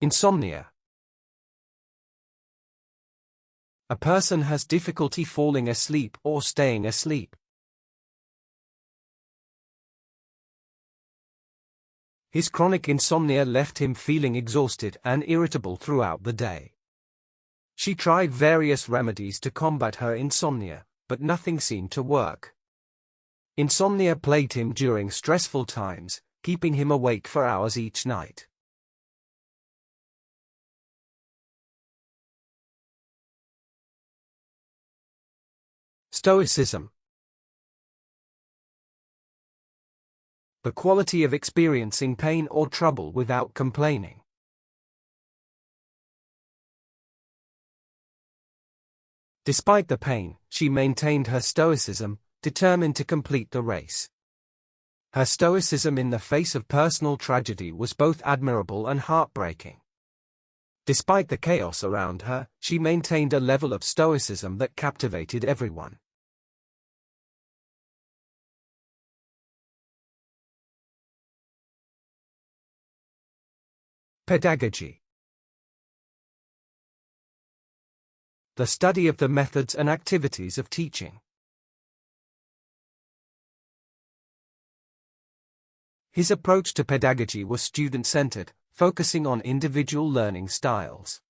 Insomnia. A person has difficulty falling asleep or staying asleep. His chronic insomnia left him feeling exhausted and irritable throughout the day. She tried various remedies to combat her insomnia, but nothing seemed to work. Insomnia plagued him during stressful times, keeping him awake for hours each night. Stoicism. The quality of experiencing pain or trouble without complaining. Despite the pain, she maintained her stoicism, determined to complete the race. Her stoicism in the face of personal tragedy was both admirable and heartbreaking. Despite the chaos around her, she maintained a level of stoicism that captivated everyone. Pedagogy. The study of the methods and activities of teaching. His approach to pedagogy was student-centered, focusing on individual learning styles.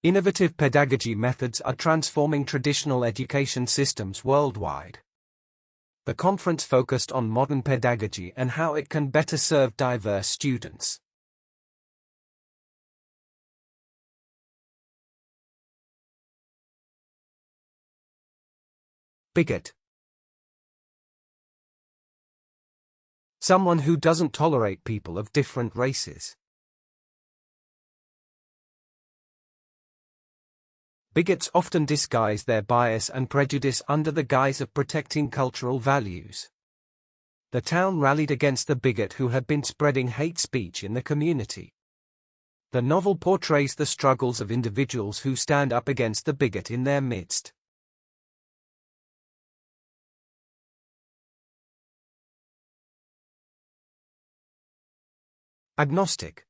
Innovative pedagogy methods are transforming traditional education systems worldwide. The conference focused on modern pedagogy and how it can better serve diverse students. Bigot. Someone who doesn't tolerate people of different races. Bigots often disguise their bias and prejudice under the guise of protecting cultural values. The town rallied against the bigot who had been spreading hate speech in the community. The novel portrays the struggles of individuals who stand up against the bigot in their midst. Agnostic.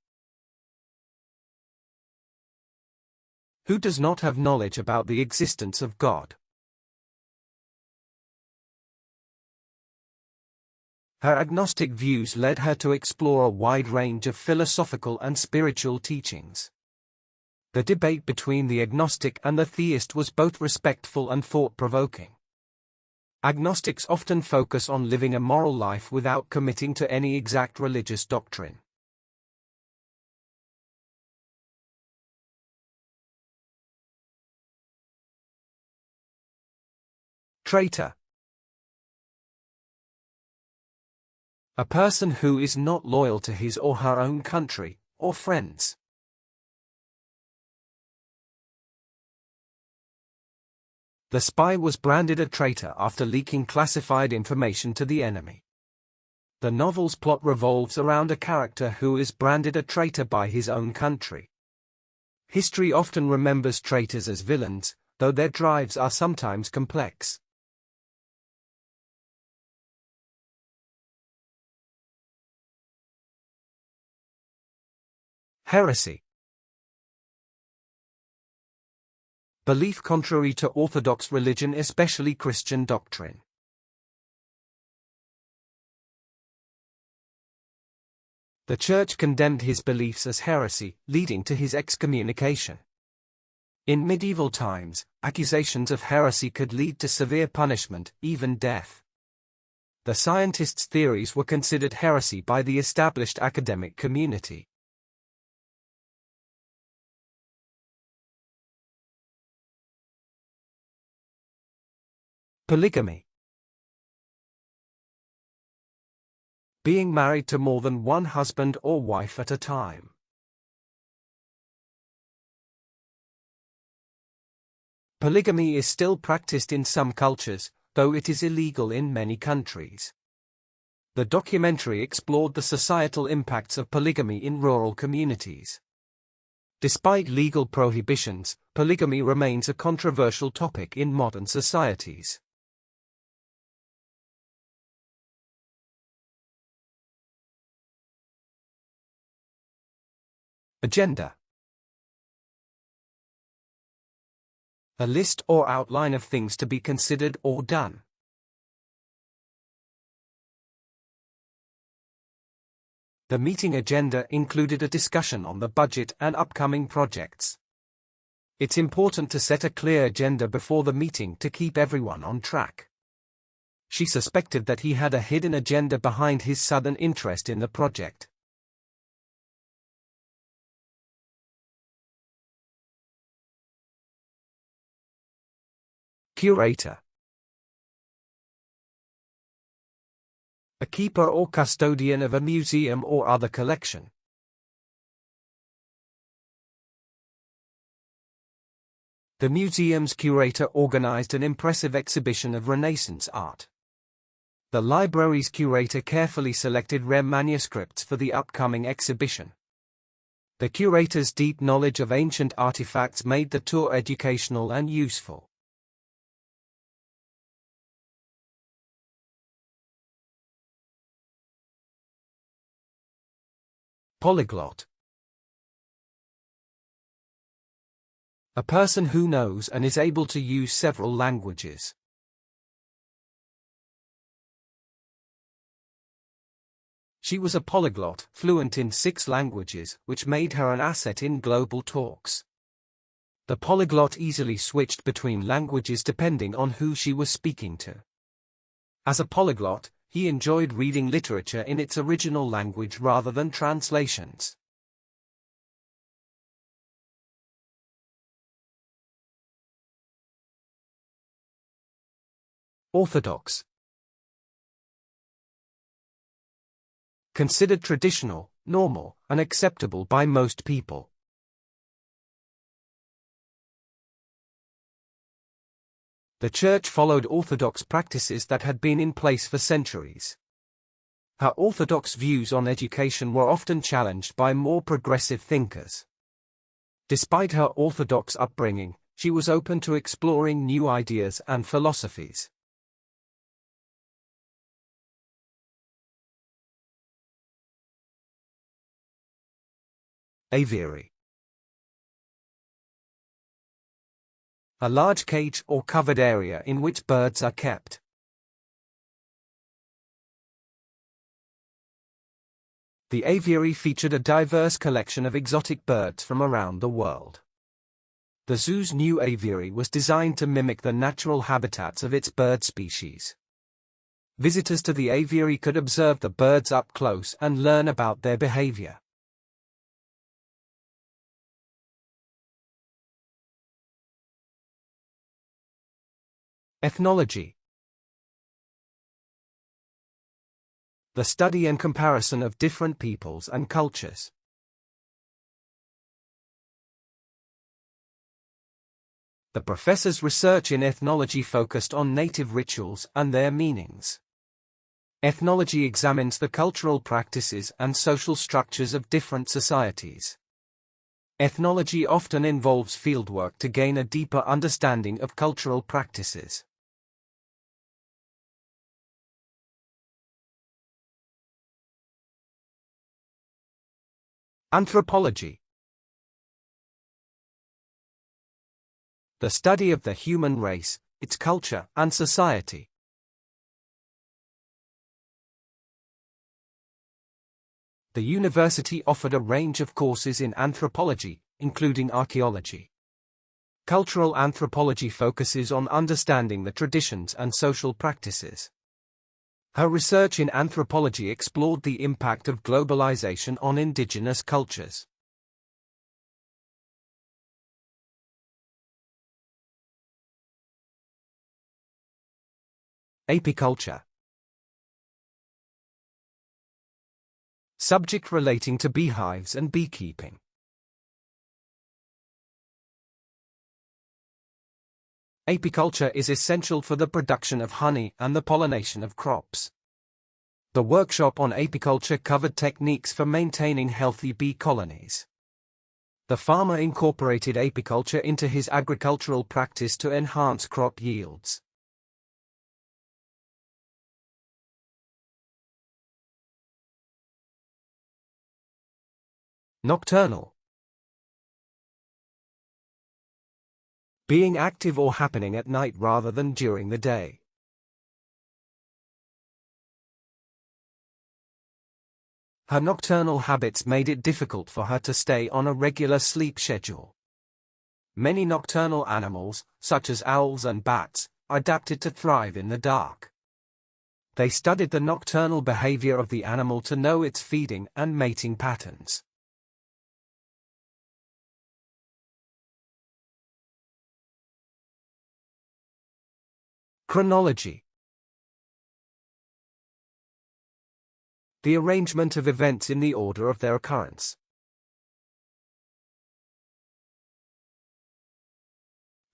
Who does not have knowledge about the existence of God? Her agnostic views led her to explore a wide range of philosophical and spiritual teachings. The debate between the agnostic and the theist was both respectful and thought-provoking. Agnostics often focus on living a moral life without committing to any exact religious doctrine. Traitor. A person who is not loyal to his or her own country, or friends. The spy was branded a traitor after leaking classified information to the enemy. The novel's plot revolves around a character who is branded a traitor by his own country. History often remembers traitors as villains, though their drives are sometimes complex. Heresy. Belief contrary to orthodox religion, especially Christian doctrine. The Church condemned his beliefs as heresy, leading to his excommunication. In medieval times, accusations of heresy could lead to severe punishment, even death. The scientist's theories were considered heresy by the established academic community. Polygamy. Being married to more than one husband or wife at a time. Polygamy is still practiced in some cultures, though it is illegal in many countries. The documentary explored the societal impacts of polygamy in rural communities. Despite legal prohibitions, polygamy remains a controversial topic in modern societies. Agenda. A list or outline of things to be considered or done. The meeting agenda included a discussion on the budget and upcoming projects. It's important to set a clear agenda before the meeting to keep everyone on track. She suspected that he had a hidden agenda behind his sudden interest in the project. Curator. A keeper or custodian of a museum or other collection. The museum's curator organized an impressive exhibition of Renaissance art. The library's curator carefully selected rare manuscripts for the upcoming exhibition. The curator's deep knowledge of ancient artifacts made the tour educational and useful. Polyglot. A person who knows and is able to use several languages. She was a polyglot, fluent in 6 languages, which made her an asset in global talks. The polyglot easily switched between languages depending on who she was speaking to. As a polyglot, he enjoyed reading literature in its original language rather than translations. Orthodox. Considered traditional, normal, and acceptable by most people. The Church followed orthodox practices that had been in place for centuries. Her orthodox views on education were often challenged by more progressive thinkers. Despite her orthodox upbringing, she was open to exploring new ideas and philosophies. Aviary. A large cage or covered area in which birds are kept. The aviary featured a diverse collection of exotic birds from around the world. The zoo's new aviary was designed to mimic the natural habitats of its bird species. Visitors to the aviary could observe the birds up close and learn about their behavior. Ethnology. The study and comparison of different peoples and cultures. The professor's research in ethnology focused on native rituals and their meanings. Ethnology examines the cultural practices and social structures of different societies. Ethnology often involves fieldwork to gain a deeper understanding of cultural practices. Anthropology. The study of the human race, its culture and society. The university offered a range of courses in anthropology, including archaeology. Cultural anthropology focuses on understanding the traditions and social practices. Her research in anthropology explored the impact of globalization on indigenous cultures. Apiculture. Subject relating to beehives and beekeeping. Apiculture is essential for the production of honey and the pollination of crops. The workshop on apiculture covered techniques for maintaining healthy bee colonies. The farmer incorporated apiculture into his agricultural practice to enhance crop yields. Nocturnal. being active or happening at night rather than during the day. Her nocturnal habits made it difficult for her to stay on a regular sleep schedule. Many nocturnal animals, such as owls and bats, adapted to thrive in the dark. They studied the nocturnal behavior of the animal to know its feeding and mating patterns. Chronology. The arrangement of events in the order of their occurrence.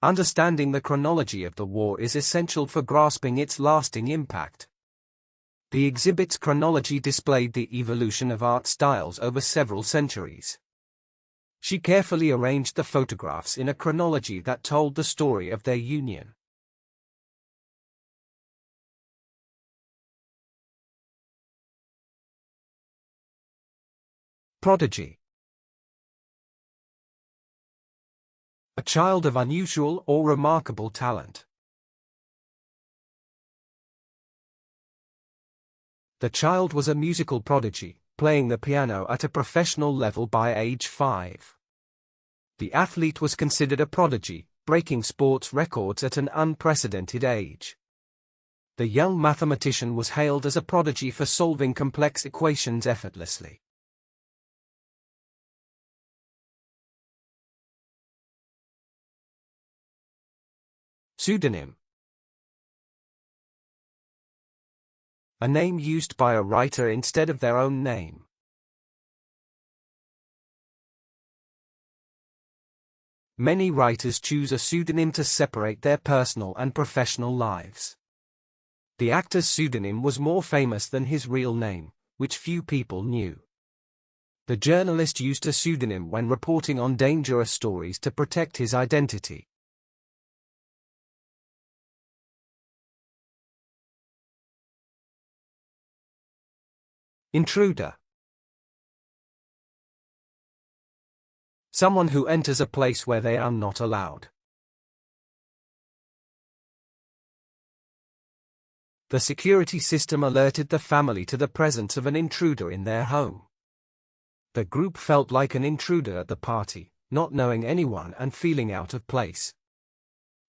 Understanding the chronology of the war is essential for grasping its lasting impact. The exhibit's chronology displayed the evolution of art styles over several centuries. She carefully arranged the photographs in a chronology that told the story of their union. Prodigy. A child of unusual or remarkable talent. The child was a musical prodigy, playing the piano at a professional level by age 5. The athlete was considered a prodigy, breaking sports records at an unprecedented age. The young mathematician was hailed as a prodigy for solving complex equations effortlessly. Pseudonym. A name used by a writer instead of their own name. Many writers choose a pseudonym to separate their personal and professional lives. The actor's pseudonym was more famous than his real name, which few people knew. The journalist used a pseudonym when reporting on dangerous stories to protect his identity. Intruder. Someone who enters a place where they are not allowed. The security system alerted the family to the presence of an intruder in their home. The group felt like an intruder at the party, not knowing anyone and feeling out of place.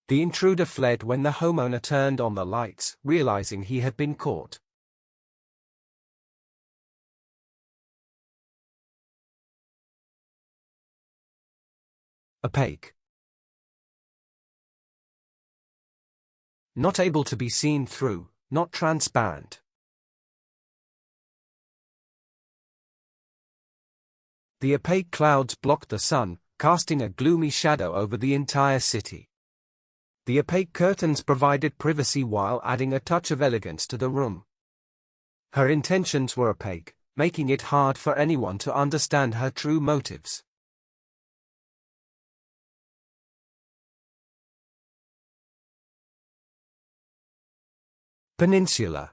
The intruder fled when the homeowner turned on the lights, realizing he had been caught. Opaque. Not able to be seen through, not transparent. The opaque clouds blocked the sun, casting a gloomy shadow over the entire city. The opaque curtains provided privacy while adding a touch of elegance to the room. Her intentions were opaque, making it hard for anyone to understand her true motives. Peninsula.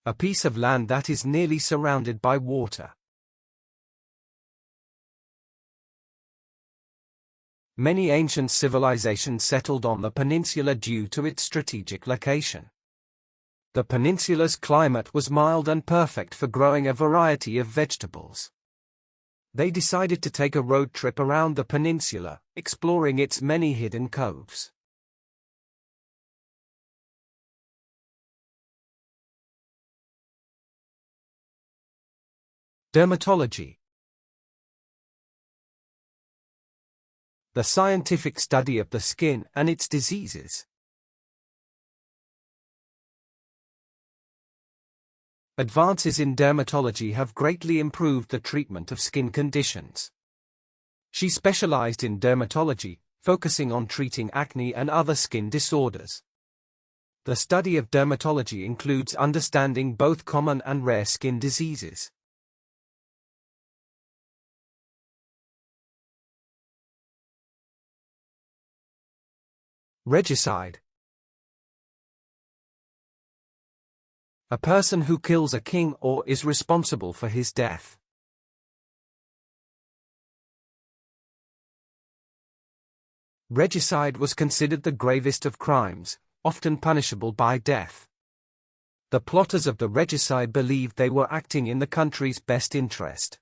A piece of land that is nearly surrounded by water. Many ancient civilizations settled on the peninsula due to its strategic location. The peninsula's climate was mild and perfect for growing a variety of vegetables. They decided to take a road trip around the peninsula, exploring its many hidden coves. Dermatology. The scientific study of the skin and its diseases. Advances in dermatology have greatly improved the treatment of skin conditions. She specialized in dermatology, focusing on treating acne and other skin disorders. The study of dermatology includes understanding both common and rare skin diseases. Regicide. A person who kills a king or is responsible for his death. Regicide was considered the gravest of crimes, often punishable by death. The plotters of the regicide believed they were acting in the country's best interest.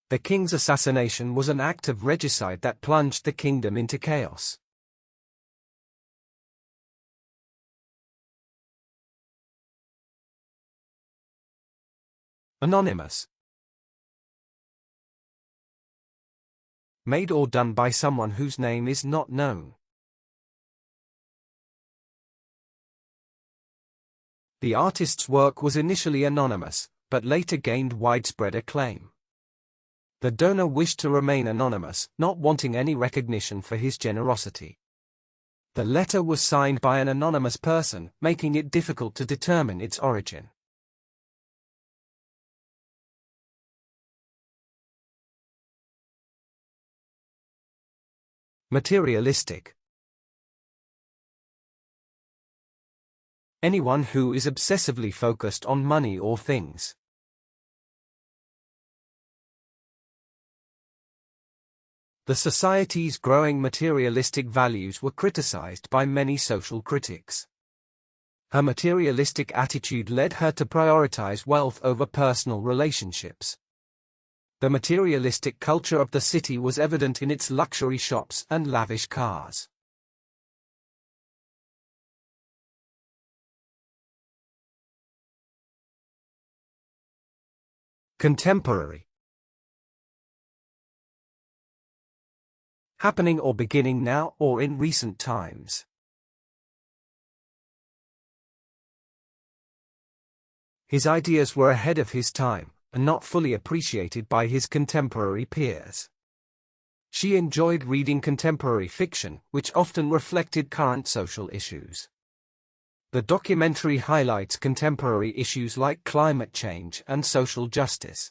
The king's assassination was an act of regicide that plunged the kingdom into chaos. Anonymous. Made or done by someone whose name is not known. The artist's work was initially anonymous, but later gained widespread acclaim. The donor wished to remain anonymous, not wanting any recognition for his generosity. The letter was signed by an anonymous person, making it difficult to determine its origin. Materialistic. Anyone who is obsessively focused on money or things. The society's growing materialistic values were criticized by many social critics. Her materialistic attitude led her to prioritize wealth over personal relationships. The materialistic culture of the city was evident in its luxury shops and lavish cars. Contemporary. Happening or beginning now or in recent times. His ideas were ahead of his time, and not fully appreciated by his contemporary peers. She enjoyed reading contemporary fiction, which often reflected current social issues. The documentary highlights contemporary issues like climate change and social justice.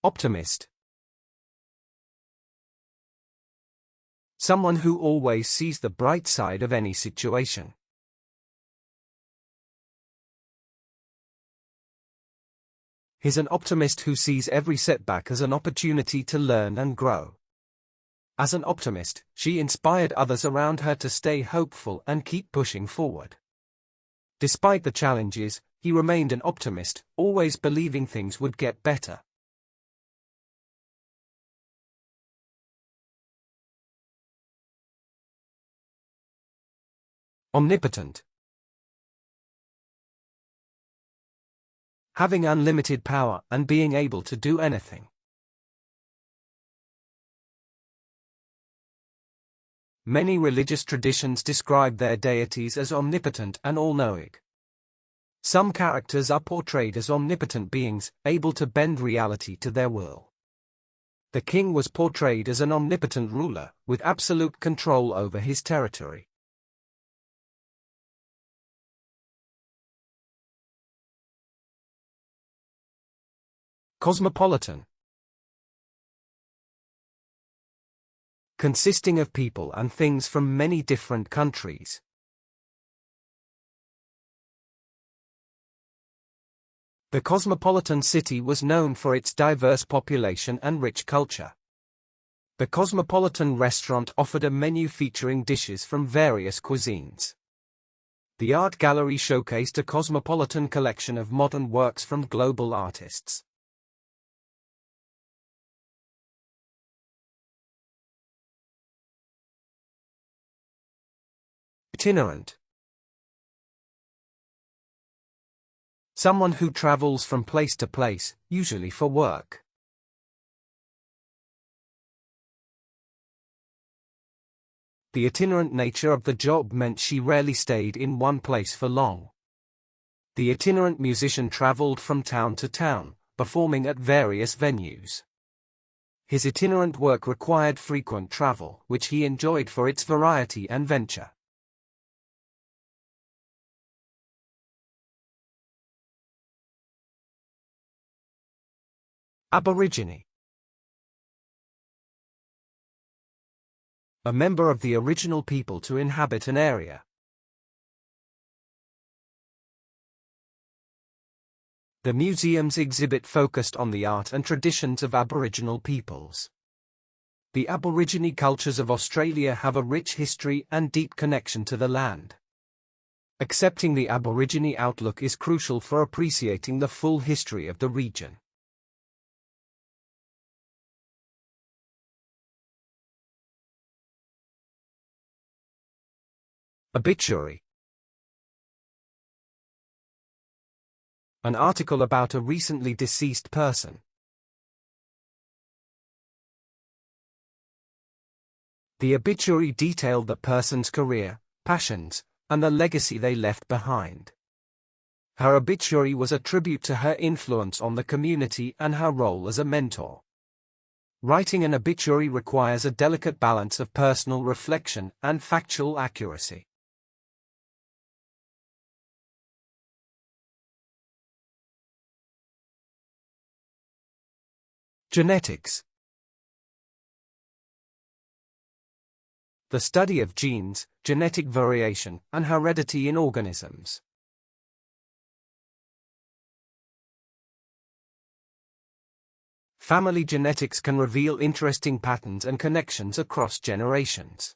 Optimist. Someone who always sees the bright side of any situation. He's an optimist who sees every setback as an opportunity to learn and grow. As an optimist, she inspired others around her to stay hopeful and keep pushing forward. Despite the challenges, he remained an optimist, always believing things would get better. Omnipotent. Having unlimited power and being able to do anything. Many religious traditions describe their deities as omnipotent and all-knowing. Some characters are portrayed as omnipotent beings, able to bend reality to their will. The king was portrayed as an omnipotent ruler, with absolute control over his territory. Cosmopolitan. Consisting of people and things from many different countries. The cosmopolitan city was known for its diverse population and rich culture. The cosmopolitan restaurant offered a menu featuring dishes from various cuisines. The art gallery showcased a cosmopolitan collection of modern works from global artists. Itinerant. Someone who travels from place to place, usually for work. The itinerant nature of the job meant she rarely stayed in one place for long. The itinerant musician traveled from town to town, performing at various venues. His itinerant work required frequent travel, which he enjoyed for its variety and venture. Aborigine. A member of the original people to inhabit an area. The museum's exhibit focused on the art and traditions of Aboriginal peoples. The Aborigine cultures of Australia have a rich history and deep connection to the land. Accepting the Aborigine outlook is crucial for appreciating the full history of the region. Obituary. An article about a recently deceased person. The obituary detailed the person's career, passions, and the legacy they left behind. Her obituary was a tribute to her influence on the community and her role as a mentor. Writing an obituary requires a delicate balance of personal reflection and factual accuracy. Genetics. The study of genes, genetic variation, and heredity in organisms. Family genetics can reveal interesting patterns and connections across generations.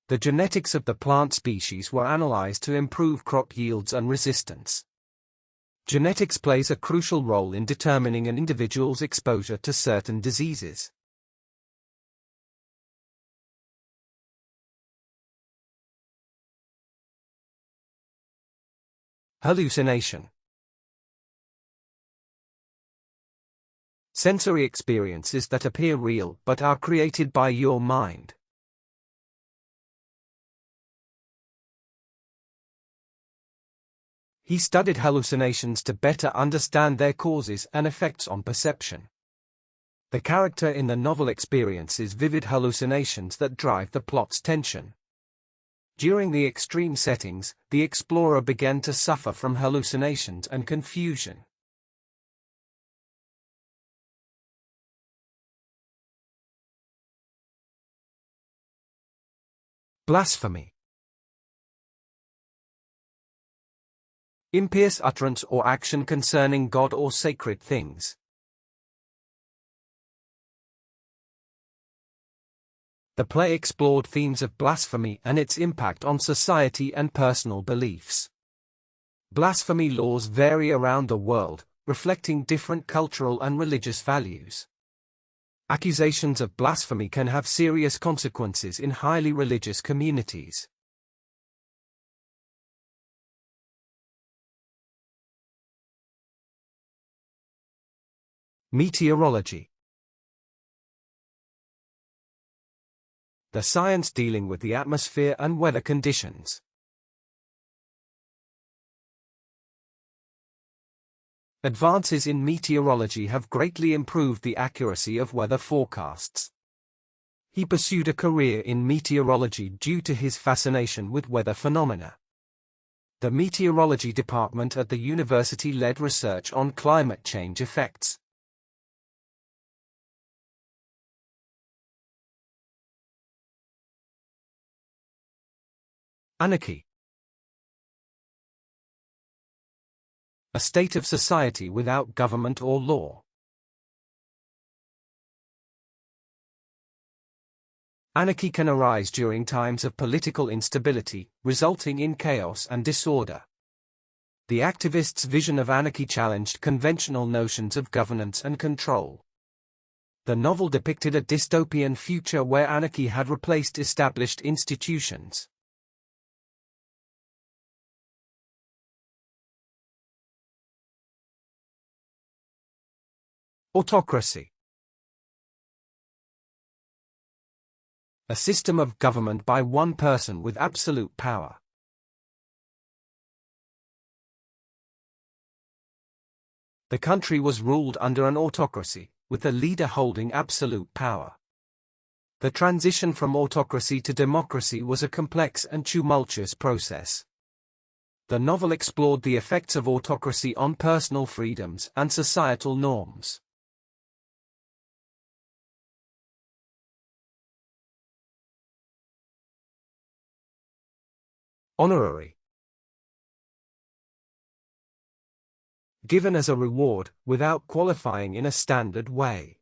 The genetics of the plant species were analyzed to improve crop yields and resistance. Genetics plays a crucial role in determining an individual's exposure to certain diseases. Hallucination. Sensory experiences that appear real but are created by your mind. He studied hallucinations to better understand their causes and effects on perception. The character in the novel experiences vivid hallucinations that drive the plot's tension. During the extreme settings, the explorer began to suffer from hallucinations and confusion. Blasphemy. Impious utterance or action concerning God or sacred things. The play explored themes of blasphemy and its impact on society and personal beliefs. Blasphemy laws vary around the world, reflecting different cultural and religious values. Accusations of blasphemy can have serious consequences in highly religious communities. Meteorology. The science dealing with the atmosphere and weather conditions. Advances in meteorology have greatly improved the accuracy of weather forecasts. He pursued a career in meteorology due to his fascination with weather phenomena. The meteorology department at the university led research on climate change effects. Anarchy. A state of society without government or law. Anarchy can arise during times of political instability, resulting in chaos and disorder. The activists' vision of anarchy challenged conventional notions of governance and control. The novel depicted a dystopian future where anarchy had replaced established institutions. Autocracy. A system of government by one person with absolute power. The country was ruled under an autocracy, with the leader holding absolute power. The transition from autocracy to democracy was a complex and tumultuous process. The novel explored the effects of autocracy on personal freedoms and societal norms. Honorary. given as a reward, without qualifying in a standard way.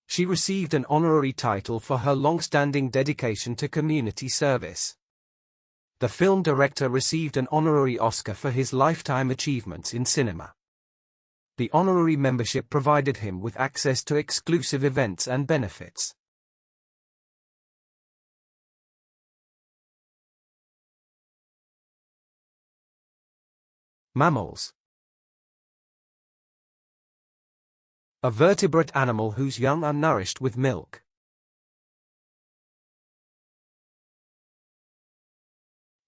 She received an honorary title for her long-standing dedication to community service. The film director received an honorary Oscar for his lifetime achievements in cinema. The honorary membership provided him with access to exclusive events and benefits. Mammals. A vertebrate animal whose young are nourished with milk.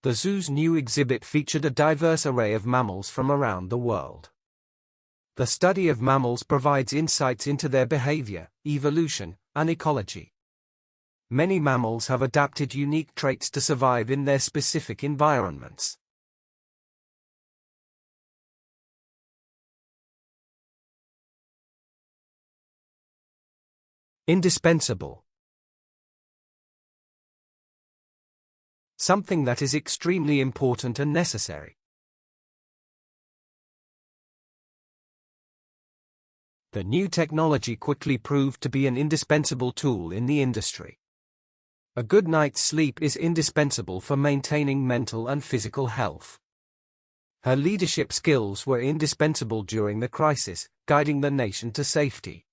The zoo's new exhibit featured a diverse array of mammals from around the world. The study of mammals provides insights into their behavior, evolution, and ecology. Many mammals have adapted unique traits to survive in their specific environments. Indispensable. Something that is extremely important and necessary. The new technology quickly proved to be an indispensable tool in the industry. A good night's sleep is indispensable for maintaining mental and physical health. Her leadership skills were indispensable during the crisis, guiding the nation to safety.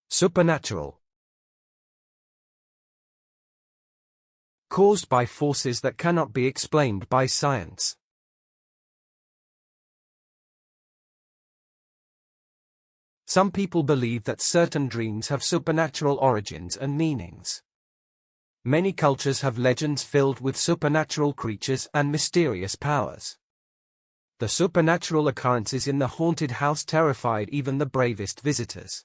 Supernatural. Caused by forces that cannot be explained by science. Some people believe that certain dreams have supernatural origins and meanings. Many cultures have legends filled with supernatural creatures and mysterious powers. The supernatural occurrences in the haunted house terrified even the bravest visitors.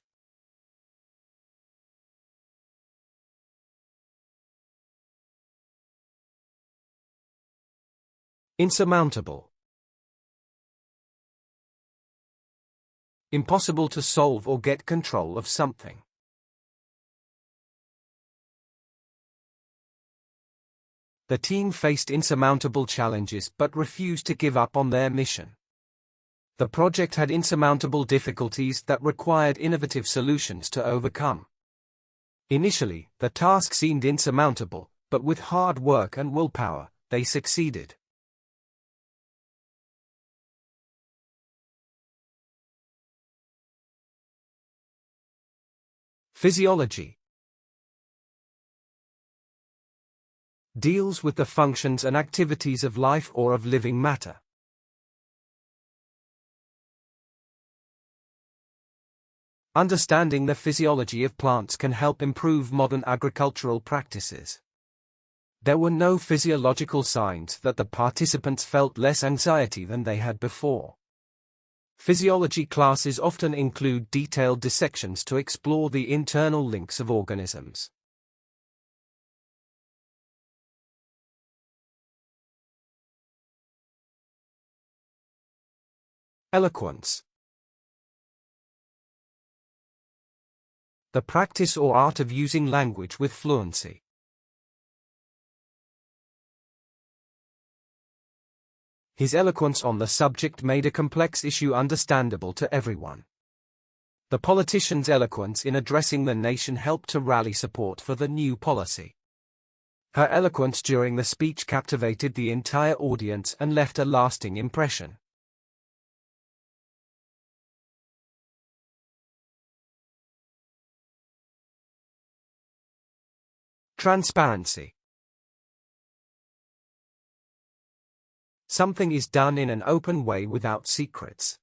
Insurmountable. Impossible to solve or get control of something. The team faced insurmountable challenges but refused to give up on their mission. The project had insurmountable difficulties that required innovative solutions to overcome. Initially, the task seemed insurmountable, but with hard work and willpower, they succeeded. Physiology. Deals with the functions and activities of life or of living matter. Understanding the physiology of plants can help improve modern agricultural practices. There were no physiological signs that the participants felt less anxiety than they had before. Physiology classes often include detailed dissections to explore the internal links of organisms. Eloquence. The practice or art of using language with fluency. His eloquence on the subject made a complex issue understandable to everyone. The politician's eloquence in addressing the nation helped to rally support for the new policy. Her eloquence during the speech captivated the entire audience and left a lasting impression. Transparency. Something is done in an open way without secrets.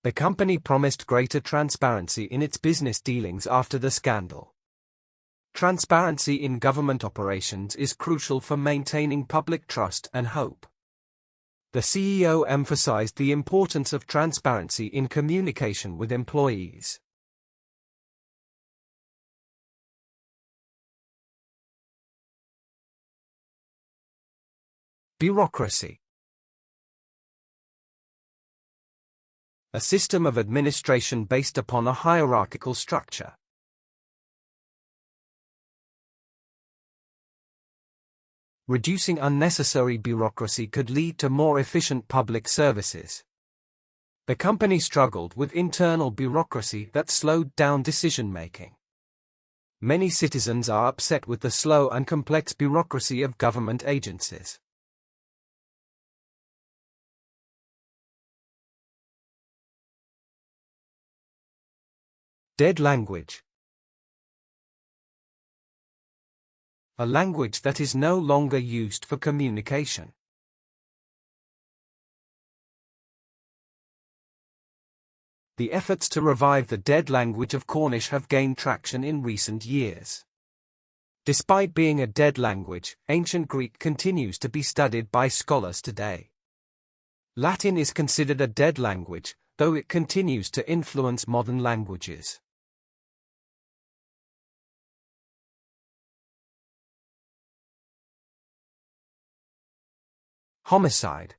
The company promised greater transparency in its business dealings after the scandal. Transparency in government operations is crucial for maintaining public trust and hope. The CEO emphasized the importance of transparency in communication with employees. Bureaucracy. A system of administration based upon a hierarchical structure. Reducing unnecessary bureaucracy could lead to more efficient public services. The company struggled with internal bureaucracy that slowed down decision-making. Many citizens are upset with the slow and complex bureaucracy of government agencies. Dead language. A language that is no longer used for communication. The efforts to revive the dead language of Cornish have gained traction in recent years. Despite being a dead language, Ancient Greek continues to be studied by scholars today. Latin is considered a dead language, though it continues to influence modern languages. Homicide.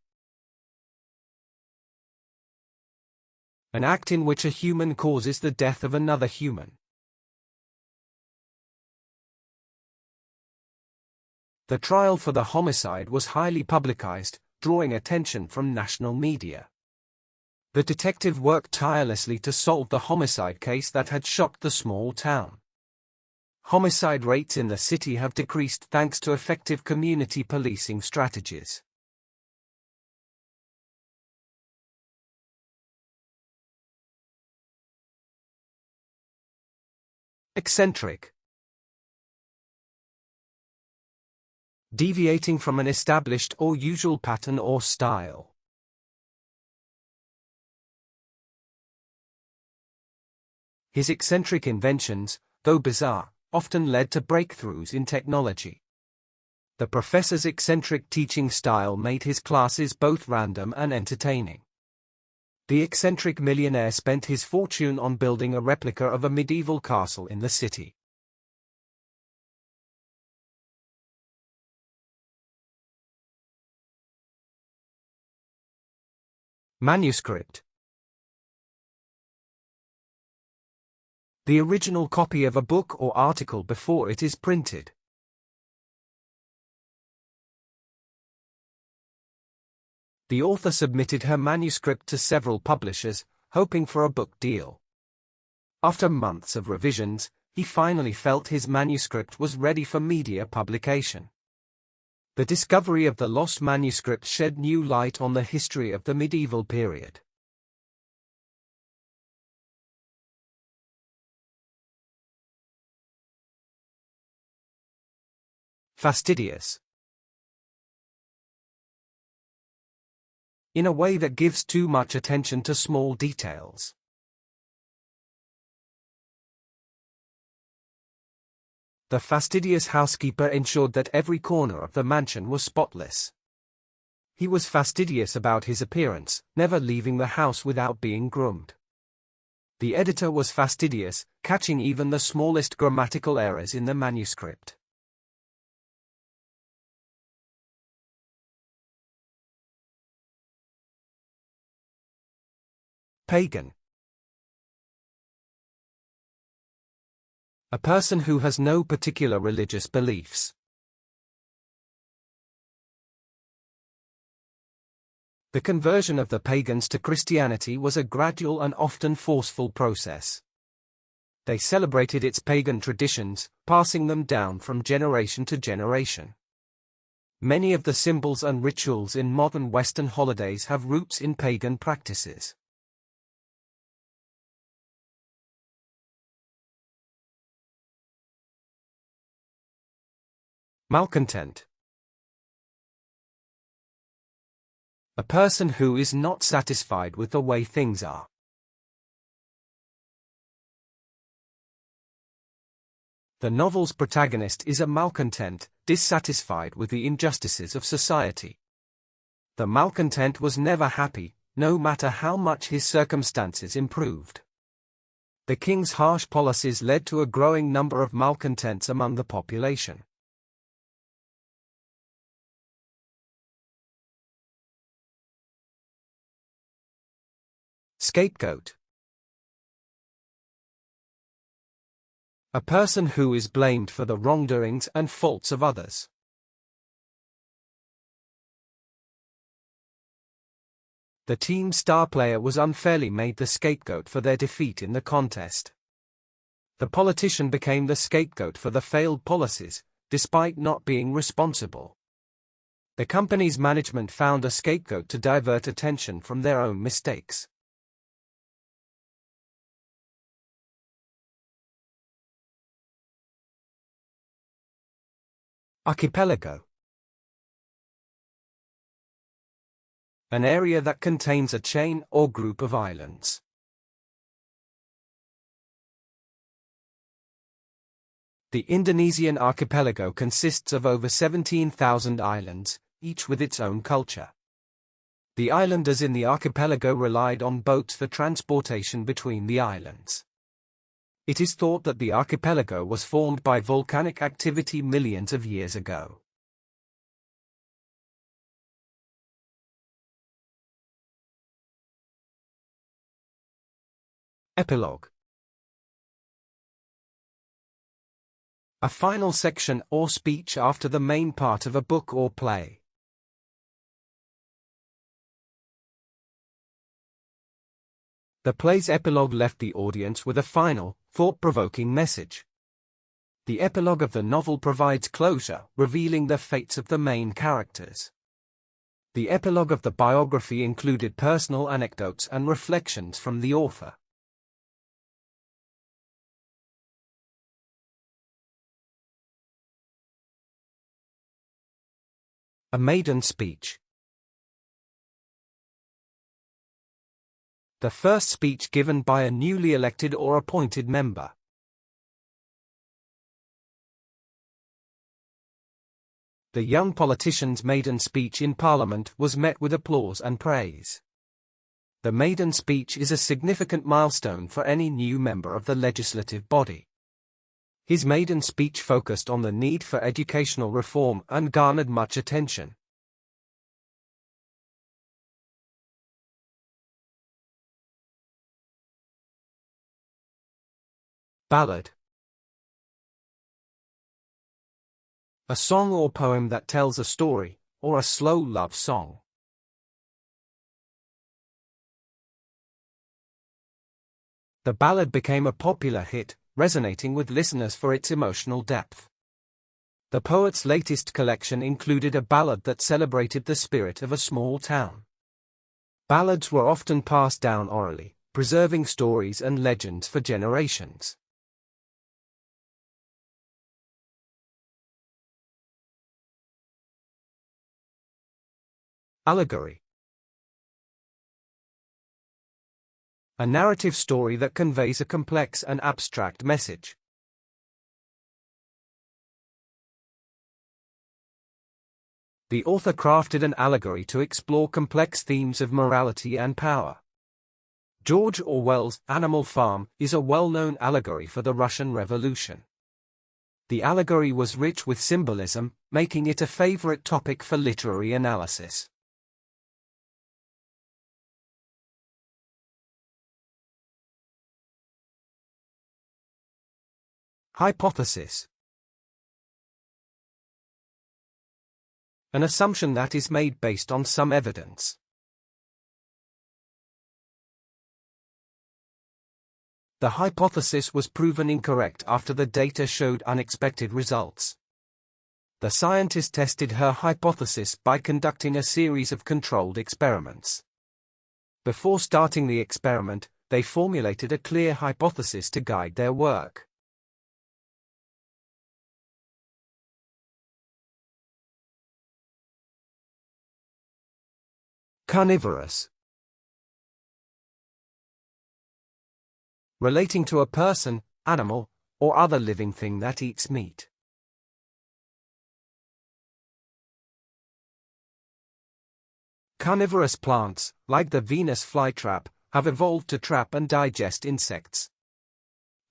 An act in which a human causes the death of another human. The trial for the homicide was highly publicized, drawing attention from national media. The detective worked tirelessly to solve the homicide case that had shocked the small town. Homicide rates in the city have decreased thanks to effective community policing strategies. Eccentric. Deviating from an established or usual pattern or style. His eccentric inventions, though bizarre, often led to breakthroughs in technology. The professor's eccentric teaching style made his classes both random and entertaining. The eccentric millionaire spent his fortune on building a replica of a medieval castle in the city. Manuscript. The original copy of a book or article before it is printed. The author submitted her manuscript to several publishers, hoping for a book deal. After months of revisions, he finally felt his manuscript was ready for media publication. The discovery of the lost manuscript shed new light on the history of the medieval period. Fastidious. In a way that gives too much attention to small details. The fastidious housekeeper ensured that every corner of the mansion was spotless. He was fastidious about his appearance, never leaving the house without being groomed. The editor was fastidious, catching even the smallest grammatical errors in the manuscript. Pagan. A person who has no particular religious beliefs. The conversion of the pagans to Christianity was a gradual and often forceful process. They celebrated its pagan traditions, passing them down from generation to generation. Many of the symbols and rituals in modern Western holidays have roots in pagan practices. Malcontent. A person who is not satisfied with the way things are. The novel's protagonist is a malcontent, dissatisfied with the injustices of society. The malcontent was never happy, no matter how much his circumstances improved. The king's harsh policies led to a growing number of malcontents among the population. Scapegoat. A person who is blamed for the wrongdoings and faults of others. The team's star player was unfairly made the scapegoat for their defeat in the contest. The politician became the scapegoat for the failed policies, despite not being responsible. The company's management found a scapegoat to divert attention from their own mistakes. Archipelago. An area that contains a chain or group of islands. The Indonesian archipelago consists of over 17,000 islands, each with its own culture. The islanders in the archipelago relied on boats for transportation between the islands. It is thought that the archipelago was formed by volcanic activity millions of years ago. Epilogue. A final section or speech after the main part of a book or play. The play's epilogue left the audience with a final, thought-provoking message. The epilogue of the novel provides closure, revealing the fates of the main characters. The epilogue of the biography included personal anecdotes and reflections from the author. A maiden speech. The first speech given by a newly elected or appointed member. The young politician's maiden speech in Parliament was met with applause and praise. The maiden speech is a significant milestone for any new member of the legislative body. His maiden speech focused on the need for educational reform and garnered much attention. Ballad. A song or poem that tells a story, or a slow love song. The ballad became a popular hit, resonating with listeners for its emotional depth. The poet's latest collection included a ballad that celebrated the spirit of a small town. Ballads were often passed down orally, preserving stories and legends for generations. Allegory. A narrative story that conveys a complex and abstract message. The author crafted an allegory to explore complex themes of morality and power. George Orwell's Animal Farm is a well-known allegory for the Russian Revolution. The allegory was rich with symbolism, making it a favorite topic for literary analysis. Hypothesis. An assumption that is made based on some evidence. The hypothesis was proven incorrect after the data showed unexpected results. The scientist tested her hypothesis by conducting a series of controlled experiments. Before starting the experiment, they formulated a clear hypothesis to guide their work. Carnivorous. Relating to a person, animal, or other living thing that eats meat. Carnivorous plants, like the Venus flytrap, have evolved to trap and digest insects.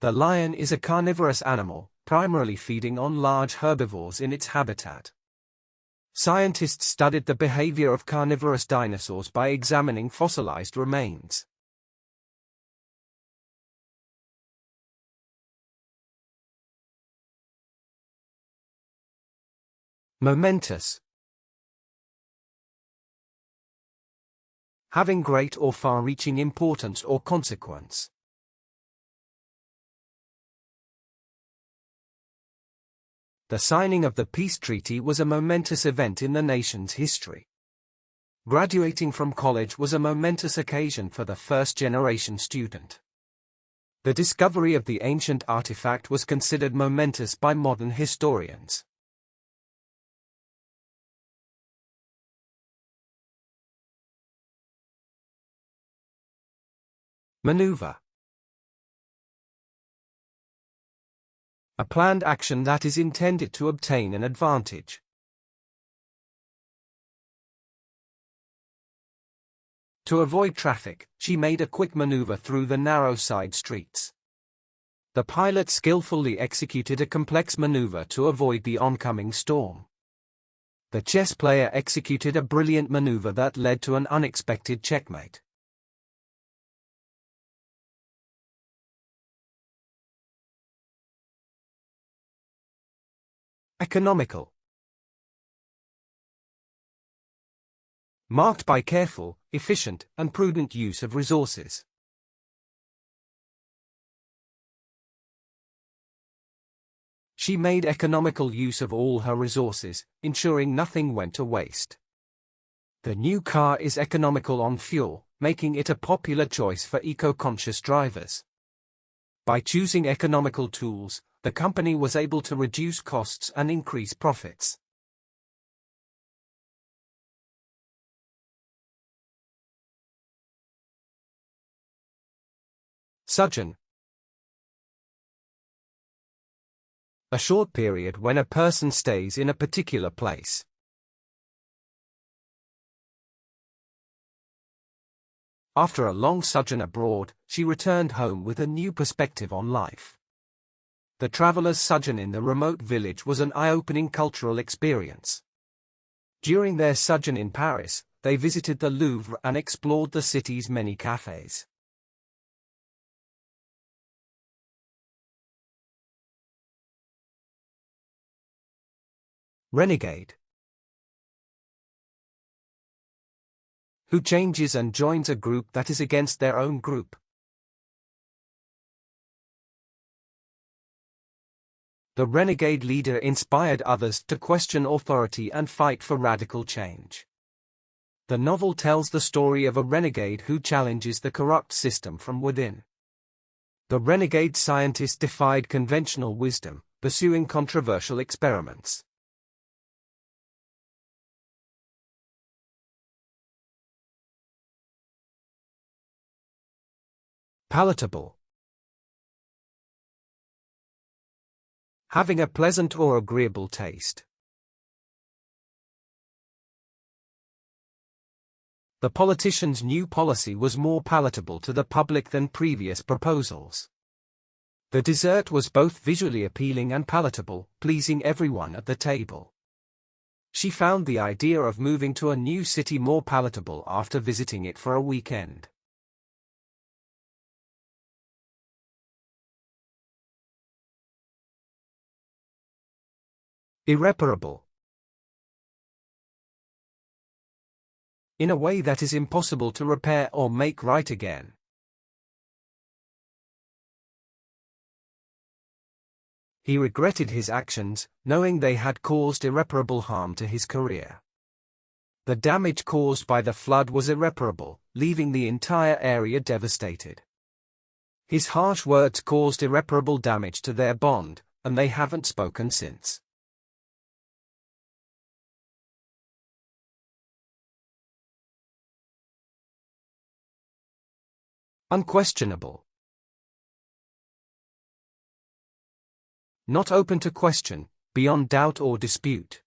The lion is a carnivorous animal, primarily feeding on large herbivores in its habitat. Scientists studied the behavior of carnivorous dinosaurs by examining fossilized remains. Momentous. Having great or far-reaching importance or consequence. The signing of the peace treaty was a momentous event in the nation's history. Graduating from college was a momentous occasion for the first-generation student. The discovery of the ancient artifact was considered momentous by modern historians. Maneuver. A planned action that is intended to obtain an advantage. To avoid traffic, she made a quick maneuver through the narrow side streets. The pilot skillfully executed a complex maneuver to avoid the oncoming storm. The chess player executed a brilliant maneuver that led to an unexpected checkmate. Economical. Marked by careful, efficient, and prudent use of resources. She made economical use of all her resources, ensuring nothing went to waste. The new car is economical on fuel, making it a popular choice for eco-conscious drivers. By choosing economical tools, the company was able to reduce costs and increase profits. Sojourn. A short period when a person stays in a particular place. After a long sojourn abroad, she returned home with a new perspective on life. The traveler's sojourn in the remote village was an eye-opening cultural experience. During their sojourn in Paris, they visited the Louvre and explored the city's many cafes. Renegade. Who changes and joins a group that is against their own group. The renegade leader inspired others to question authority and fight for radical change. The novel tells the story of a renegade who challenges the corrupt system from within. The renegade scientist defied conventional wisdom, pursuing controversial experiments. Palatable. Having a pleasant or agreeable taste. The politician's new policy was more palatable to the public than previous proposals. The dessert was both visually appealing and palatable, pleasing everyone at the table. She found the idea of moving to a new city more palatable after visiting it for a weekend. Irreparable. In a way that is impossible to repair or make right again. He regretted his actions, knowing they had caused irreparable harm to his career. The damage caused by the flood was irreparable, leaving the entire area devastated. His harsh words caused irreparable damage to their bond, and they haven't spoken since. Unquestionable. Not open to question, beyond doubt or dispute.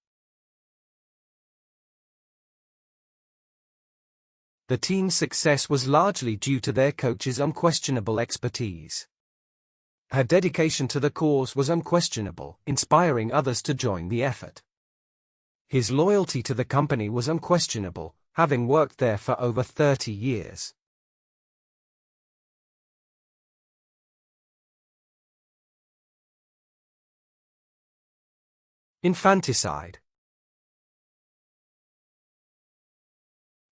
The team's success was largely due to their coach's unquestionable expertise. Her dedication to the cause was unquestionable, inspiring others to join the effort. His loyalty to the company was unquestionable, having worked there for over 30 years. Infanticide.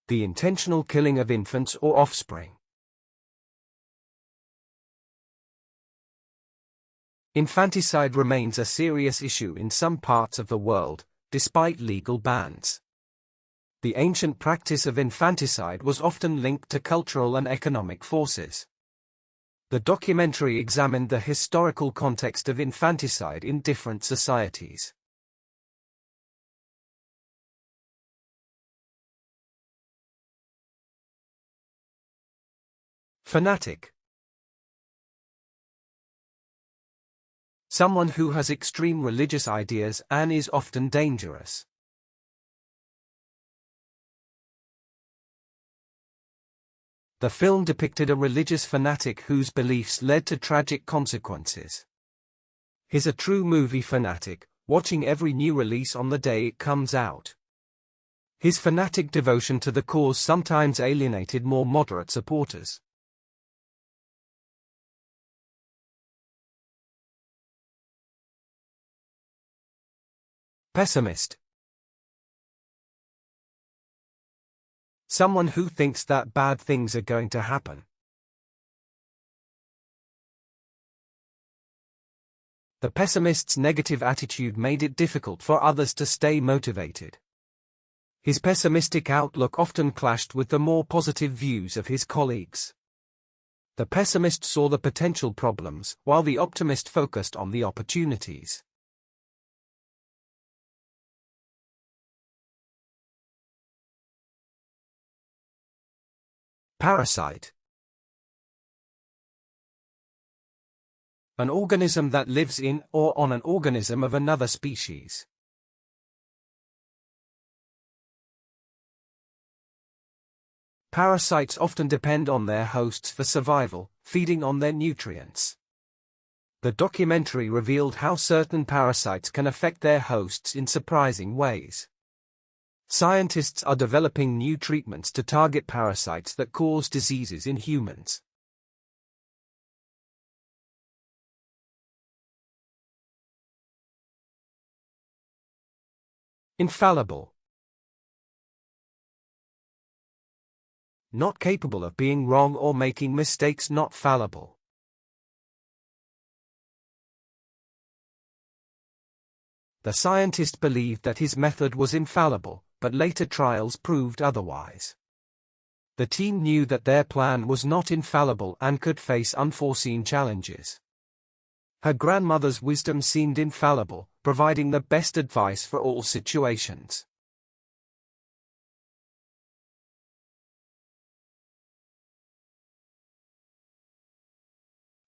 The intentional killing of infants or offspring. Infanticide remains a serious issue in some parts of the world, despite legal bans. The ancient practice of infanticide was often linked to cultural and economic forces. The documentary examined the historical context of infanticide in different societies. Fanatic. Someone who has extreme religious ideas and is often dangerous. The film depicted a religious fanatic whose beliefs led to tragic consequences. He's a true movie fanatic, watching every new release on the day it comes out. His fanatic devotion to the cause sometimes alienated more moderate supporters. Pessimist. Someone who thinks that bad things are going to happen. The pessimist's negative attitude made it difficult for others to stay motivated. His pessimistic outlook often clashed with the more positive views of his colleagues. The pessimist saw the potential problems, while the optimist focused on the opportunities. Parasite. An organism that lives in or on an organism of another species. Parasites often depend on their hosts for survival, feeding on their nutrients. The documentary revealed how certain parasites can affect their hosts in surprising ways. Scientists are developing new treatments to target parasites that cause diseases in humans. Infallible. Not capable of being wrong or making mistakes, not fallible. The scientist believed that his method was infallible, but later trials proved otherwise. The team knew that their plan was not infallible and could face unforeseen challenges. Her grandmother's wisdom seemed infallible, providing the best advice for all situations.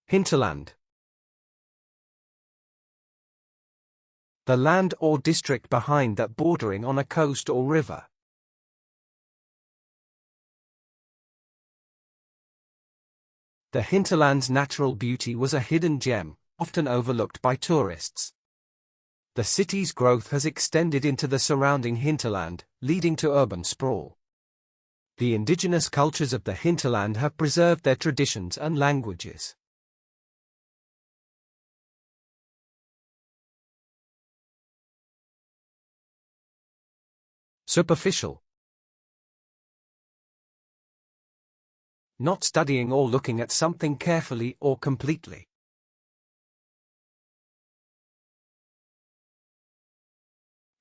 Hinterland. The land or district behind that bordering on a coast or river. The hinterland's natural beauty was a hidden gem, often overlooked by tourists. The city's growth has extended into the surrounding hinterland, leading to urban sprawl. The indigenous cultures of the hinterland have preserved their traditions and languages. Superficial. Not studying or looking at something carefully or completely.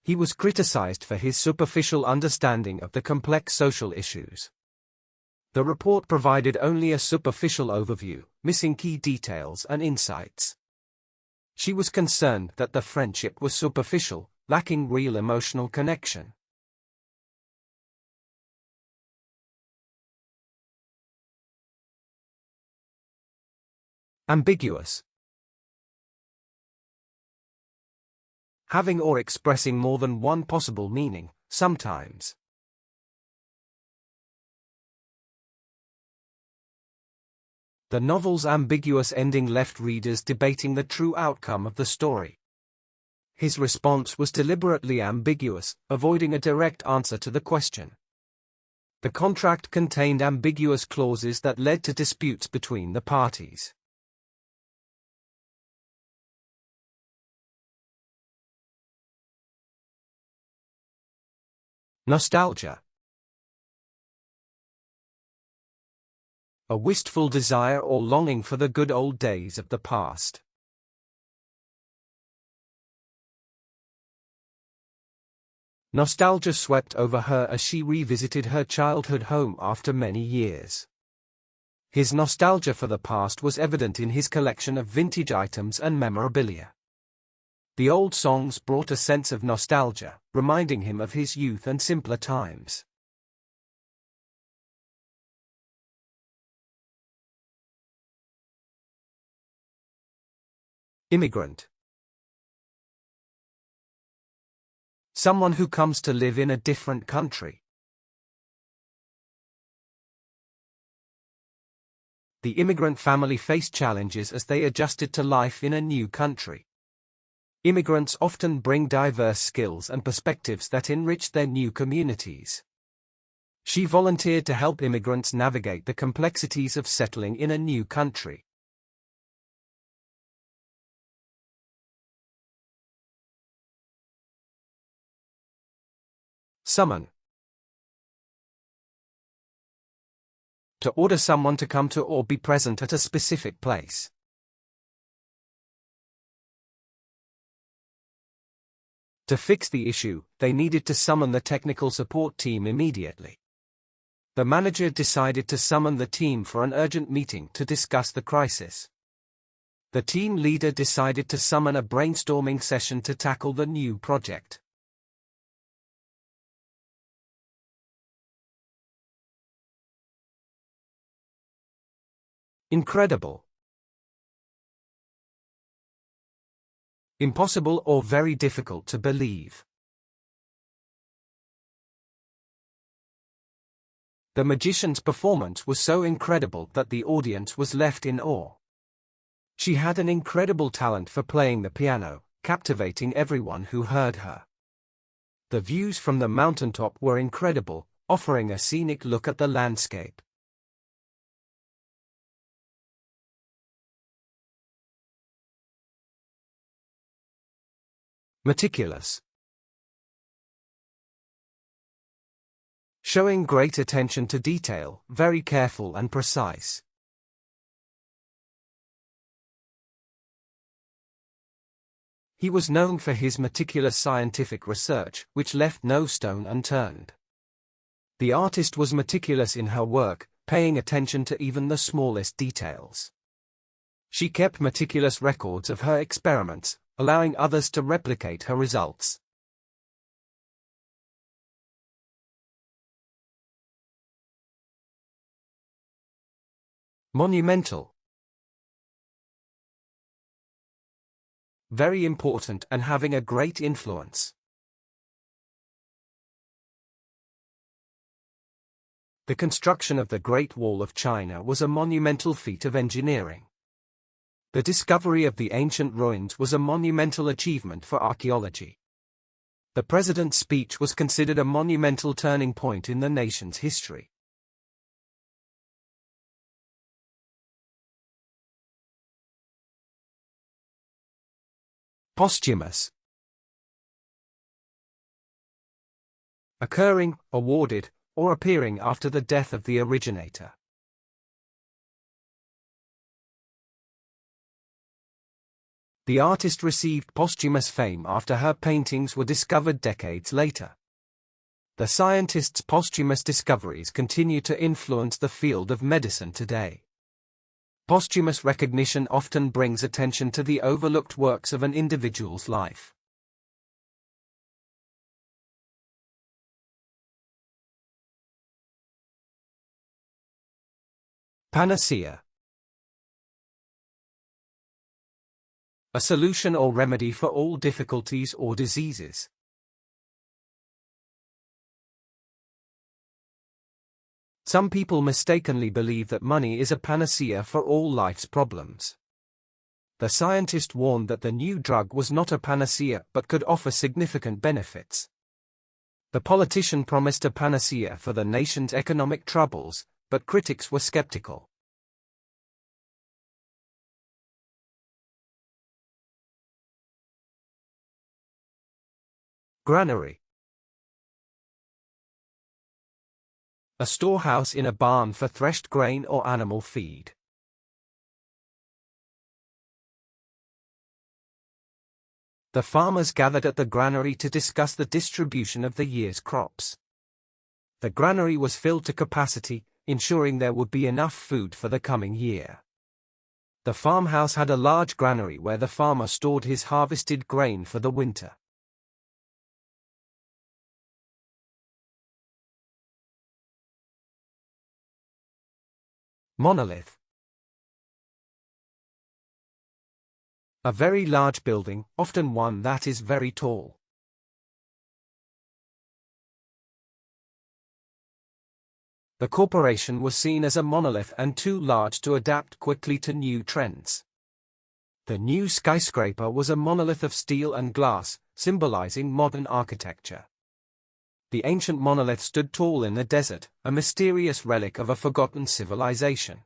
He was criticized for his superficial understanding of the complex social issues. The report provided only a superficial overview, missing key details and insights. She was concerned that the friendship was superficial, lacking real emotional connection. Ambiguous. Having or expressing more than one possible meaning, sometimes. The novel's ambiguous ending left readers debating the true outcome of the story. His response was deliberately ambiguous, avoiding a direct answer to the question. The contract contained ambiguous clauses that led to disputes between the parties. Nostalgia. A wistful desire or longing for the good old days of the past. Nostalgia swept over her as she revisited her childhood home after many years. His nostalgia for the past was evident in his collection of vintage items and memorabilia. The old songs brought a sense of nostalgia, reminding him of his youth and simpler times. Immigrant. Someone who comes to live in a different country. The immigrant family faced challenges as they adjusted to life in a new country. Immigrants often bring diverse skills and perspectives that enrich their new communities. She volunteered to help immigrants navigate the complexities of settling in a new country. Summon. To order someone to come to or be present at a specific place. To fix the issue, they needed to summon the technical support team immediately. The manager decided to summon the team for an urgent meeting to discuss the crisis. The team leader decided to summon a brainstorming session to tackle the new project. Incredible. Impossible or very difficult to believe. The magician's performance was so incredible that the audience was left in awe. She had an incredible talent for playing the piano, captivating everyone who heard her. The views from the mountaintop were incredible, offering a scenic look at the landscape. Meticulous. Showing great attention to detail, very careful and precise. He was known for his meticulous scientific research, which left no stone unturned. The artist was meticulous in her work, paying attention to even the smallest details. She kept meticulous records of her experiments, allowing others to replicate her results. Monumental. Very important and having a great influence. The construction of the Great Wall of China was a monumental feat of engineering. The discovery of the ancient ruins was a monumental achievement for archaeology. The president's speech was considered a monumental turning point in the nation's history. Posthumous. Occurring, awarded, or appearing after the death of the originator. The artist received posthumous fame after her paintings were discovered decades later. The scientist's posthumous discoveries continue to influence the field of medicine today. Posthumous recognition often brings attention to the overlooked works of an individual's life. Panacea. A solution or remedy for all difficulties or diseases. Some people mistakenly believe that money is a panacea for all life's problems. The scientist warned that the new drug was not a panacea but could offer significant benefits. The politician promised a panacea for the nation's economic troubles, but critics were skeptical. Granary. A storehouse in a barn for threshed grain or animal feed. The farmers gathered at the granary to discuss the distribution of the year's crops. The granary was filled to capacity, ensuring there would be enough food for the coming year. The farmhouse had a large granary where the farmer stored his harvested grain for the winter. Monolith. A very large building, often one that is very tall. The corporation was seen as a monolith and too large to adapt quickly to new trends. The new skyscraper was a monolith of steel and glass, symbolizing modern architecture. The ancient monolith stood tall in the desert, a mysterious relic of a forgotten civilization.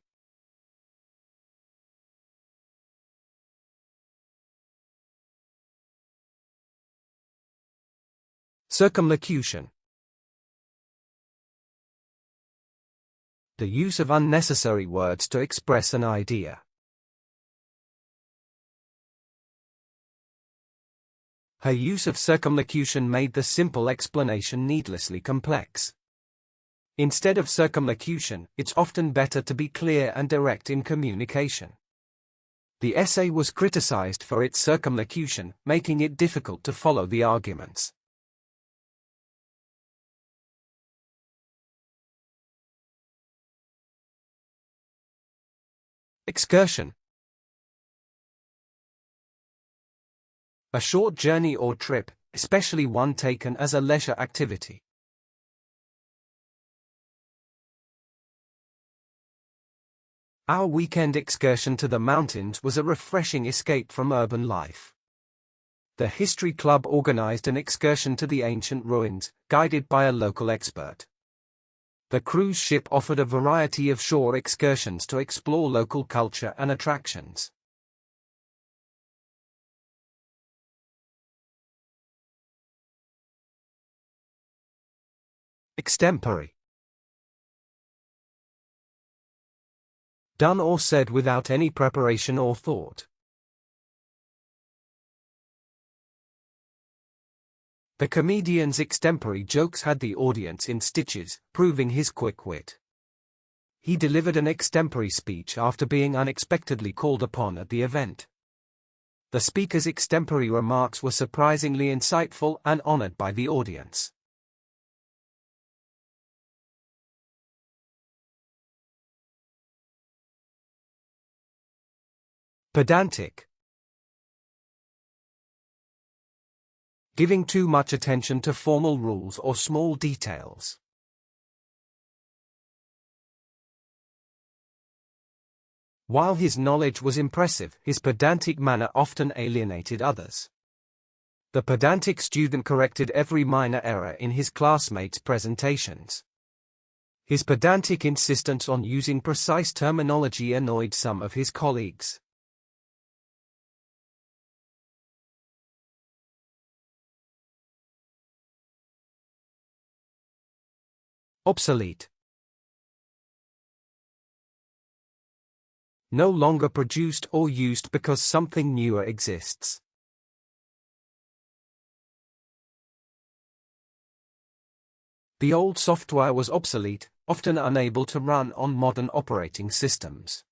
Circumlocution. The use of unnecessary words to express an idea. Her use of circumlocution made the simple explanation needlessly complex. Instead of circumlocution, it's often better to be clear and direct in communication. The essay was criticized for its circumlocution, making it difficult to follow the arguments. Excursion. A short journey or trip, especially one taken as a leisure activity. Our weekend excursion to the mountains was a refreshing escape from urban life. The History Club organized an excursion to the ancient ruins, guided by a local expert. The cruise ship offered a variety of shore excursions to explore local culture and attractions. Extempore. Done or said without any preparation or thought. The comedian's extempore jokes had the audience in stitches, proving his quick wit. He delivered an extempore speech after being unexpectedly called upon at the event. The speaker's extempore remarks were surprisingly insightful and honored by the audience. Pedantic. Giving too much attention to formal rules or small details. While his knowledge was impressive, his pedantic manner often alienated others. The pedantic student corrected every minor error in his classmates' presentations. His pedantic insistence on using precise terminology annoyed some of his colleagues. Obsolete. No longer produced or used because something newer exists. The old software was obsolete, often unable to run on modern operating systems.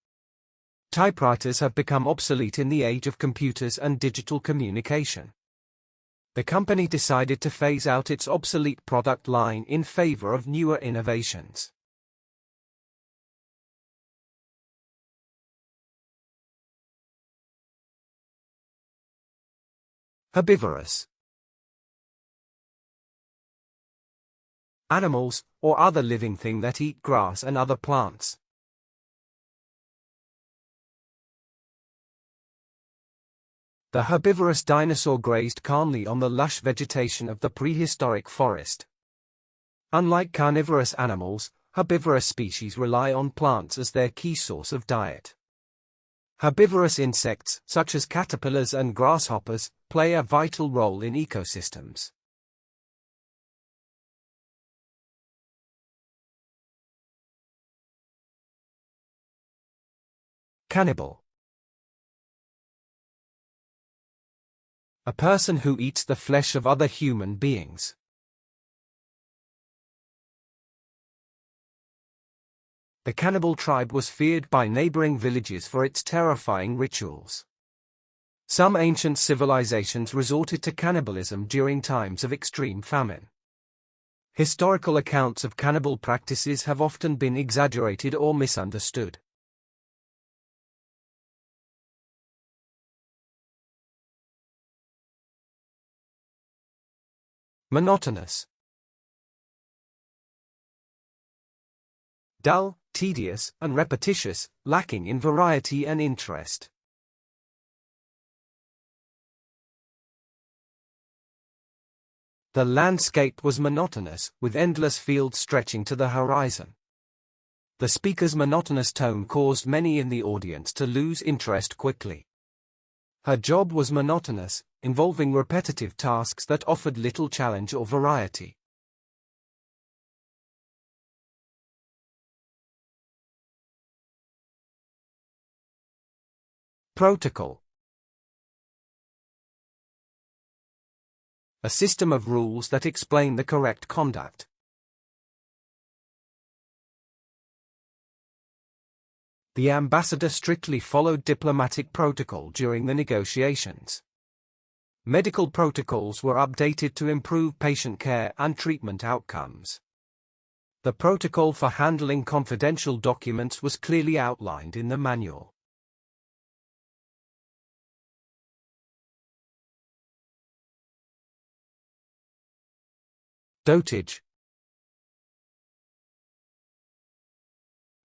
Typewriters have become obsolete in the age of computers and digital communication. The company decided to phase out its obsolete product line in favor of newer innovations. Herbivorous. Animals, or other living thing that eat grass and other plants. The herbivorous dinosaur grazed calmly on the lush vegetation of the prehistoric forest. Unlike carnivorous animals, herbivorous species rely on plants as their key source of diet. Herbivorous insects, such as caterpillars and grasshoppers, play a vital role in ecosystems. Cannibal. A person who eats the flesh of other human beings. The cannibal tribe was feared by neighboring villages for its terrifying rituals. Some ancient civilizations resorted to cannibalism during times of extreme famine. Historical accounts of cannibal practices have often been exaggerated or misunderstood. Monotonous. Dull, tedious, and repetitious, lacking in variety and interest. The landscape was monotonous, with endless fields stretching to the horizon. The speaker's monotonous tone caused many in the audience to lose interest quickly. Her job was monotonous, involving repetitive tasks that offered little challenge or variety. Protocol. A system of rules that explain the correct conduct. The ambassador strictly followed diplomatic protocol during the negotiations. Medical protocols were updated to improve patient care and treatment outcomes. The protocol for handling confidential documents was clearly outlined in the manual. Dotage.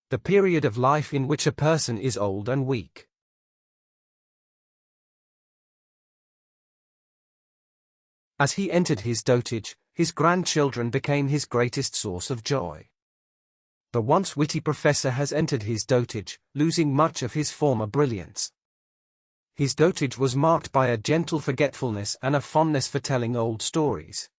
The period of life in which a person is old and weak. As he entered his dotage, his grandchildren became his greatest source of joy. The once witty professor has entered his dotage, losing much of his former brilliance. His dotage was marked by a gentle forgetfulness and a fondness for telling old stories.